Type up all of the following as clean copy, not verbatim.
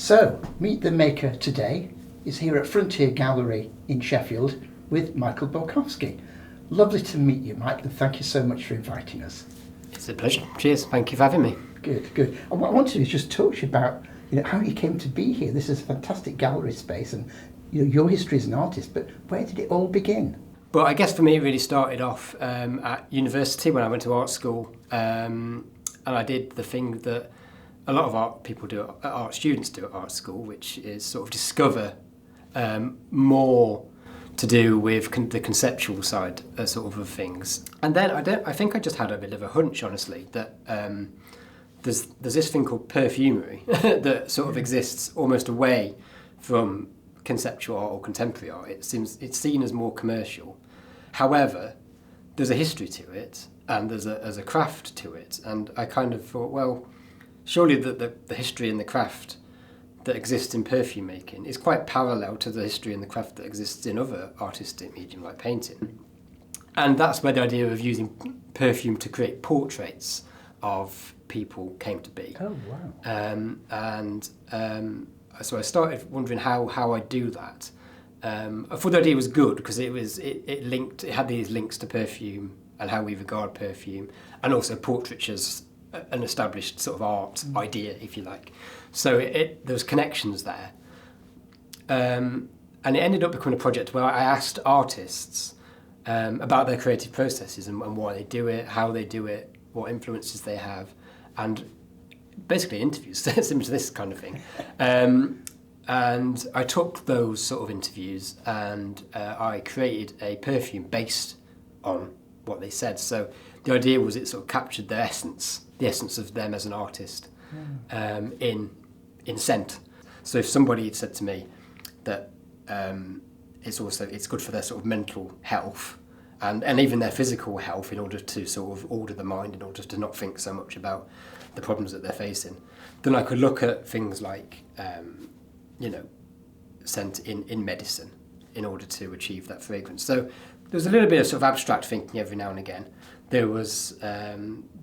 So, Meet the Maker today is here at Frontier Gallery in Sheffield with Michael Borkowsky. Lovely to meet you, Mike, and thank you so much for inviting us. It's a pleasure. Cheers. Thank you for having me. Good, good. And what I want to do is just talk to you about how you came to be here. This is a fantastic gallery space, and your history as an artist, but where did it all begin? Well, I guess for me it really started off at university when I went to art school, and I did the thing that a lot of art people do, art students do at art school, which is sort of discover more to do with the conceptual side sort of things. And then I think I just had a bit of a hunch, honestly, that there's this thing called perfumery that sort of exists almost away from conceptual art or contemporary art. It's seen as more commercial. However, there's a history to it, and there's a craft to it. And I kind of thought, well, surely the history and the craft that exists in perfume making is quite parallel to the history and the craft that exists in other artistic medium like painting. And that's where the idea of using perfume to create portraits of people came to be. Oh, wow. So I started wondering how I do that. I thought the idea was good because it had these links to perfume and how we regard perfume, and also portraiture's an established sort of art idea, if you like. So there was connections there. And it ended up becoming a project where I asked artists about their creative processes and why they do it, how they do it, what influences they have, and basically interviews, similar to this kind of thing. And I took those sort of interviews and I created a perfume based on what they said. So the idea was it sort of captured their essence, the essence of them as an artist, in scent. So if somebody had said to me that it's good for their sort of mental health and even their physical health, in order to sort of order the mind, in order to not think so much about the problems that they're facing, then I could look at things like scent in medicine in order to achieve that fragrance. So there was a little bit of sort of abstract thinking every now and again. There was a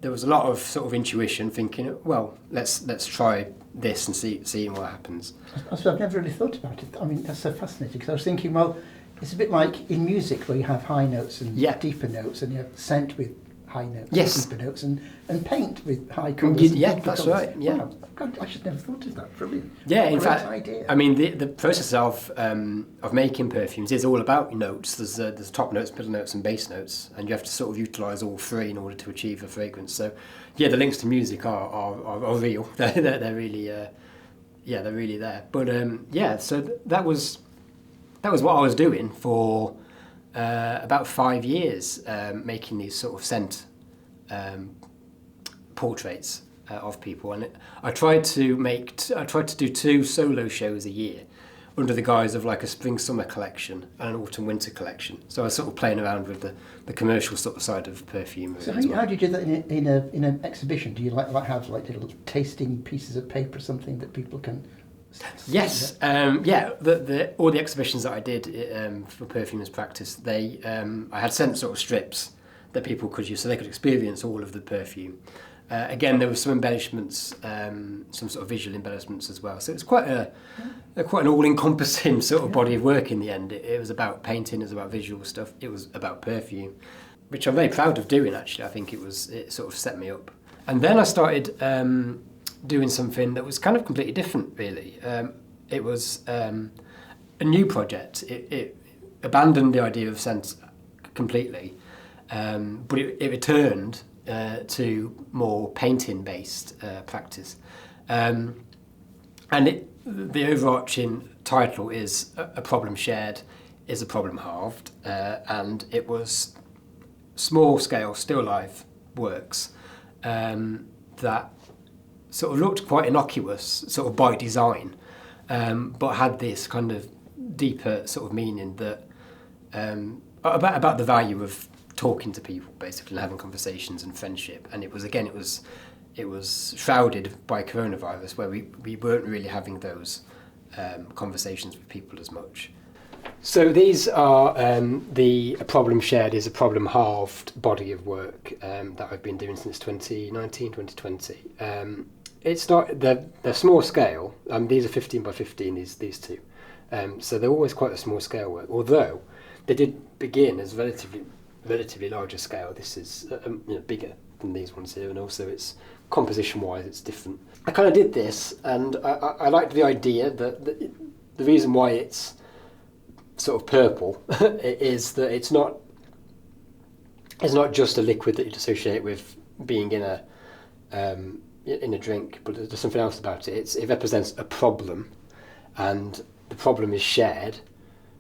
lot of sort of intuition, thinking, well, let's try this and see what happens. I've never really thought about it. I mean, that's so fascinating, because I was thinking, well, it's a bit like in music where you have high notes and deeper notes, and you have scent with high notes and deeper notes, and paint with high colours. Yeah, that's colours. right. Yeah, wow. God, I should never thought of that. Brilliant. Yeah, in Great fact, idea. I mean, the process of making perfumes is all about notes. There's top notes, middle notes, and base notes, and you have to sort of utilise all three in order to achieve a fragrance. So, yeah, the links to music are real. They're really they're really there. But so that was what I was doing for about 5 years, making these sort of scent portraits of people, and I tried to do 2 solo shows a year under the guise of like a spring-summer collection and an autumn-winter collection. So I was sort of playing around with the commercial sort of side of perfume. So how do you do that in an exhibition? Do you like have like little tasting pieces of paper or something that people can? Yes, all the exhibitions that I did for Perfumer's Practice, I had sent sort of strips that people could use so they could experience all of the perfume. Again, there were some embellishments, some sort of visual embellishments as well. So it was quite an all-encompassing sort of body of work in the end. It was about painting, it was about visual stuff, it was about perfume, which I'm very proud of doing, actually. I think it sort of set me up. And then I started doing something that was kind of completely different, really. It was a new project. It abandoned the idea of scent completely, but it returned to more painting-based practice. And the overarching title is A Problem Shared is a Problem Halved, and it was small-scale, still-life works that sort of looked quite innocuous, sort of by design, but had this kind of deeper sort of meaning that about the value of talking to people, basically, and having conversations and friendship. And it was shrouded by coronavirus, where we weren't really having those conversations with people as much. So these are the A Problem Shared is a Problem Halved body of work that I've been doing since 2019, 2020. it's not, they're small scale. These are 15 by 15, these two. So they're always quite a small scale work, although they did begin as relatively larger scale. This is bigger than these ones here, and also it's composition-wise, it's different. I kind of did this, and I liked the idea that the reason why it's sort of purple is that it's not just a liquid that you'd associate with being in a drink, but there's something else about it. It represents a problem, and the problem is shared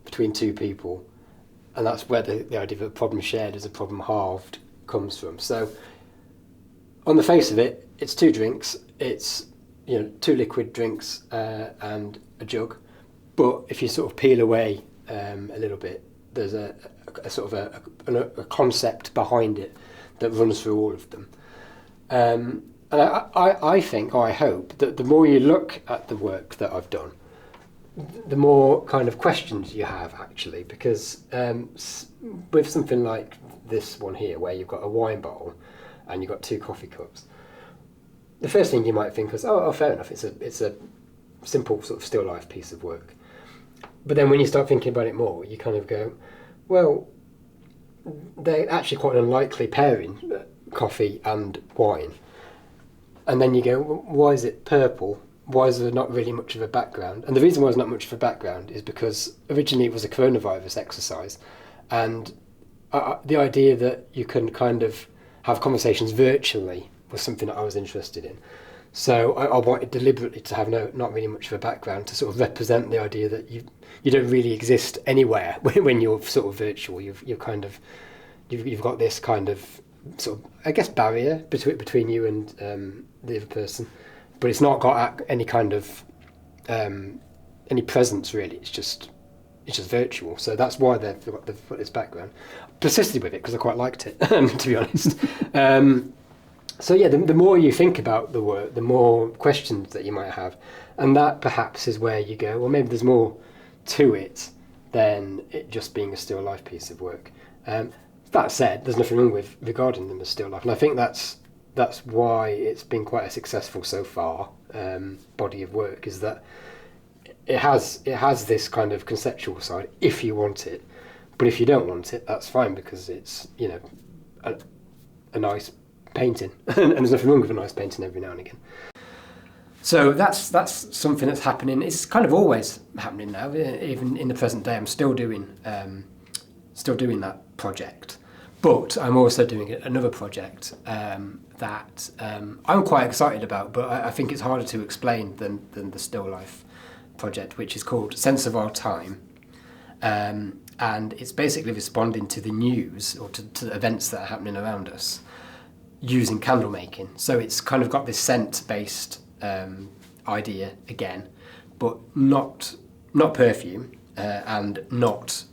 between two people, and that's where the idea of a problem shared is a problem halved comes from. So on the face of it, it's two drinks, it's two liquid drinks and a jug, but if you sort of peel away a little bit, there's a sort of a concept behind it that runs through all of them. And I think, or I hope, that the more you look at the work that I've done, the more kind of questions you have, actually, because with something like this one here, where you've got a wine bottle and you've got two coffee cups, the first thing you might think is, oh, fair enough, it's a simple sort of still life piece of work. But then when you start thinking about it more, you kind of go, well, they're actually quite an unlikely pairing, coffee and wine. And then you go, well, why is it purple? Why is there not really much of a background? And the reason why there's not much of a background is because originally it was a coronavirus exercise, and the idea that you can kind of have conversations virtually was something that I was interested in. So I wanted deliberately to have not really much of a background, to sort of represent the idea that you don't really exist anywhere when you're sort of virtual. You've got this kind of sort of, I guess, barrier between you and the other person, but it's not got any kind of any presence really. It's just virtual. So that's why they've put this background. Persisted with it because I quite liked it, to be honest. So yeah, the more you think about the work, the more questions that you might have, and that perhaps is where you go, well, maybe there's more to it than it just being a still life piece of work. That said, there's nothing wrong with regarding them as still life, and I think that's why it's been quite a successful so far body of work, is that it has this kind of conceptual side if you want it, but if you don't want it, that's fine, because it's a nice painting, and there's nothing wrong with a nice painting every now and again. So that's something that's happening. It's kind of always happening now. Even in the present day, I'm still doing that project, but I'm also doing another project that I'm quite excited about, but I think it's harder to explain than the still life project, which is called Sense of Our Time, and it's basically responding to the news or to the events that are happening around us, using candle making. So it's kind of got this scent-based idea again, but not perfume and not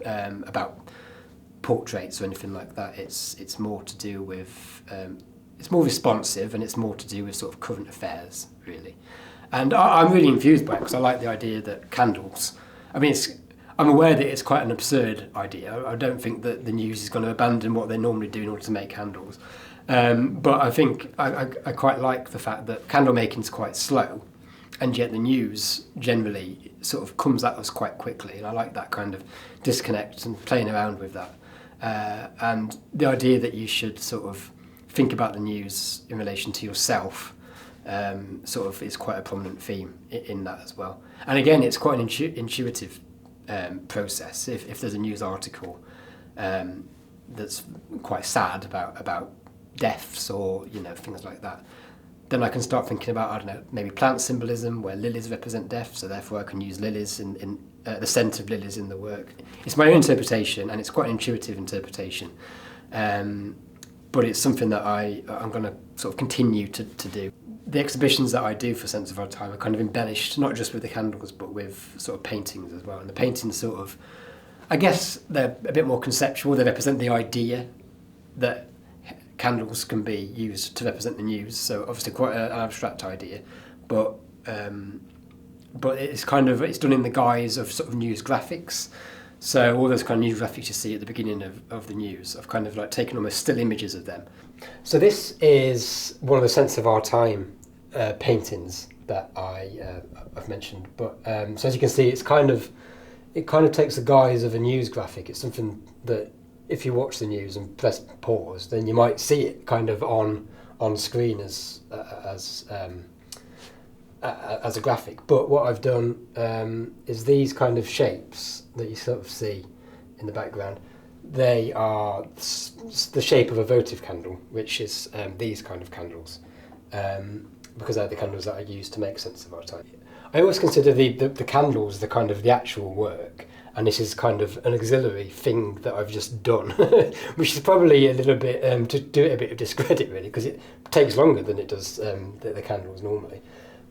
about portraits or anything like that. It's more to do with it's more responsive, and it's more to do with sort of current affairs, really. And I'm really infused by it because I like the idea that candles. I mean, I'm aware that it's quite an absurd idea. I don't think that the news is going to abandon what they normally do in order to make candles. But I think I quite like the fact that candle making is quite slow, and yet the news generally sort of comes at us quite quickly, and I like that kind of disconnect and playing around with that. And the idea that you should sort of think about the news in relation to yourself sort of is quite a prominent theme in that as well. And again, it's quite an intuitive process. If there's a news article that's quite sad about deaths or things like that, then I can start thinking about, I don't know, maybe plant symbolism where lilies represent death, so therefore I can use lilies in the scent of lilies in the work. It's my own interpretation, and it's quite an intuitive interpretation, but it's something that I'm going to sort of continue to do. The exhibitions that I do for Sense of Our Time are kind of embellished, not just with the candles, but with sort of paintings as well. And the paintings sort of, I guess they're a bit more conceptual. They represent the idea that candles can be used to represent the news. So obviously quite an abstract idea, but it's done in the guise of sort of news graphics. So all those kind of news graphics you see at the beginning of the news, I've kind of like taken almost still images of them. So this is one of the Sense of Our Time paintings that I've mentioned. But so as you can see, it kind of takes the guise of a news graphic. It's something that if you watch the news and press pause, then you might see it kind of on screen as a graphic. But what I've done is these kind of shapes that you sort of see in the background. They are the shape of a votive candle, which is these kind of candles, because they're the candles that I use to make sense of our time. I always consider the candles the kind of the actual work, and this is kind of an auxiliary thing that I've just done, which is probably a little bit to do it a bit of discredit really, because it takes longer than it does the candles normally.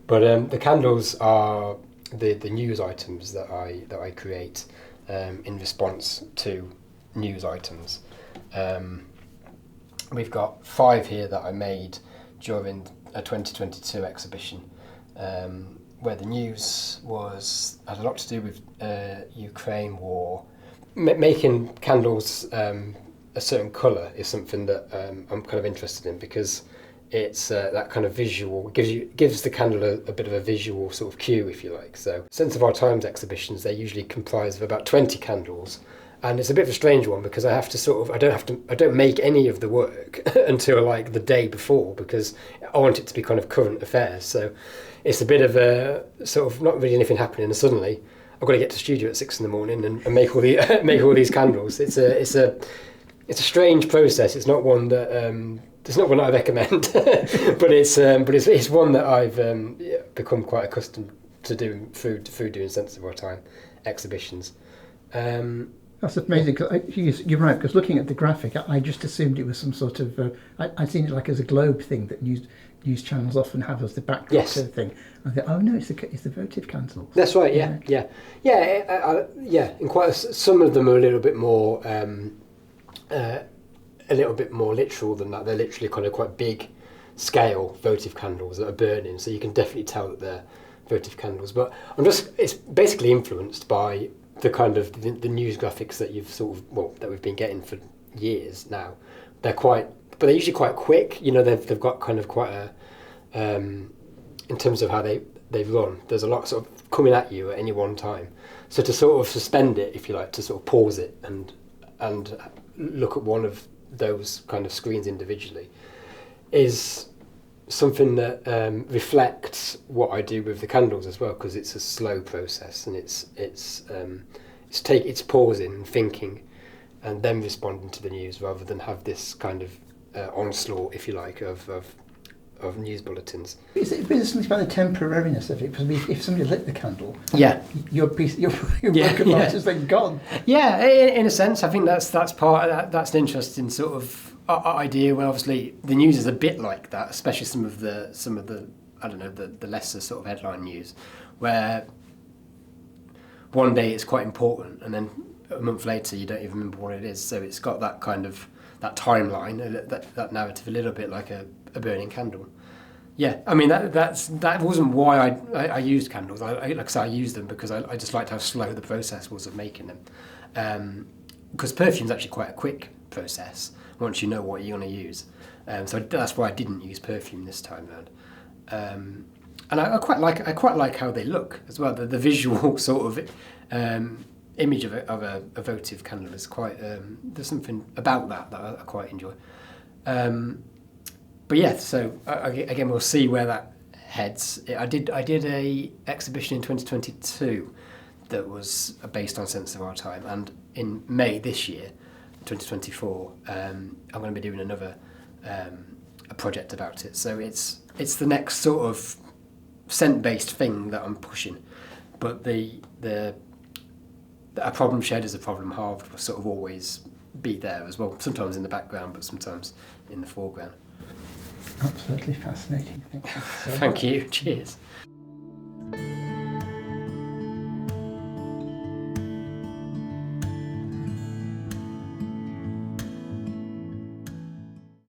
But the candles are the news items that I create in response to news items. We've got 5 here that I made during a 2022 exhibition, where the news had a lot to do with Ukraine war. Making candles a certain colour is something that I'm kind of interested in, because it's that kind of visual, gives the candle a bit of a visual sort of cue, if you like. So Sense of Our Times exhibitions, they usually comprise of about 20 candles, and it's a bit of a strange one because I don't make any of the work until like the day before, because I want it to be kind of current affairs. So it's a bit of a sort of not really anything happening, and suddenly I've got to get to the studio at 6 a.m. and make all these candles. It's a strange process. It's not one that I recommend, but it's one that I've become quite accustomed to doing through doing Sense of Our Time exhibitions. That's amazing. Cause you're right, because looking at the graphic, I just assumed it was some sort of. I'd seen it like as a globe thing that news channels often have as the backdrop Yes. sort of thing. I thought, oh no, it's the votive candles. That's right. Yeah. And some of them are a little bit more literal than that. They're literally kind of quite big scale votive candles that are burning, so you can definitely tell that they're votive candles. But it's basically influenced by the kind of the news graphics that that we've been getting for years now. But they're usually quite quick. You know, they've got kind of quite a in terms of how they run. There's a lot sort of coming at you at any one time. So to sort of suspend it, if you like, to sort of pause it and look at one of those kind of screens individually, is something that reflects what I do with the candles as well, because it's a slow process, and it's pausing and thinking and then responding to the news, rather than have this kind of onslaught, if you like, of news bulletins. Is it something about the temporariness of it? Because if somebody lit the candle, yeah, your work of art is then gone. Yeah, in a sense, I think that's part of that. That's an interesting sort of idea. Where obviously the news is a bit like that, especially some of the I don't know, the lesser sort of headline news, where one day it's quite important and then a month later you don't even remember what it is. So it's got that kind of that timeline, that narrative, a little bit like a burning candle. Yeah, I mean that wasn't why I used candles. Like I said, I used them because I just liked how slow the process was of making them. Because perfume's actually quite a quick process once you know what you're going to use. So that's why I didn't use perfume this time round. And I quite like how they look as well. The visual sort of image of a votive candle is quite. There's something about that I quite enjoy. But yeah, so again, we'll see where that heads. I did a exhibition in 2022 that was based on Sense of Our Time, and in May this year, 2024, I'm going to be doing another a project about it. So it's the next sort of scent-based thing that I'm pushing, but a problem shared is a problem halved will sort of always be there as well. Sometimes in the background, but sometimes in the foreground. Absolutely fascinating. Thank you. Cheers.